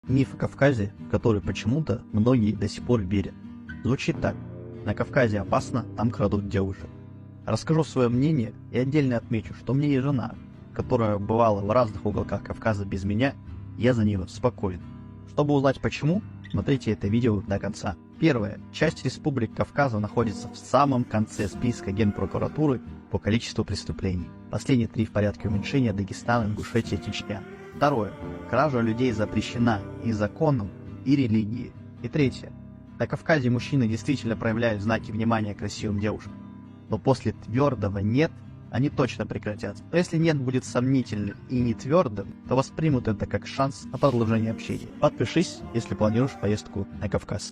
Миф о Кавказе, в который почему-то многие до сих пор верят. Звучит так. На Кавказе опасно, там крадут девушек. Расскажу свое мнение и отдельно отмечу, что мне и жена, которая бывала в разных уголках Кавказа без меня, я за нее спокоен. Чтобы узнать почему, смотрите это видео до конца. Первое. Часть республик Кавказа находится в самом конце списка Генпрокуратуры по количеству преступлений. Последние 3 в порядке уменьшения: Дагестан, Ингушетия, Чечня. Второе. Кража людей запрещена и законом, и религией. И третье. На Кавказе мужчины действительно проявляют знаки внимания к красивым девушкам. Но после твердого «нет» они точно прекратят. Но если «нет» будет сомнительным и не твердым, то воспримут это как шанс на продолжение общения. Подпишись, если планируешь поездку на Кавказ.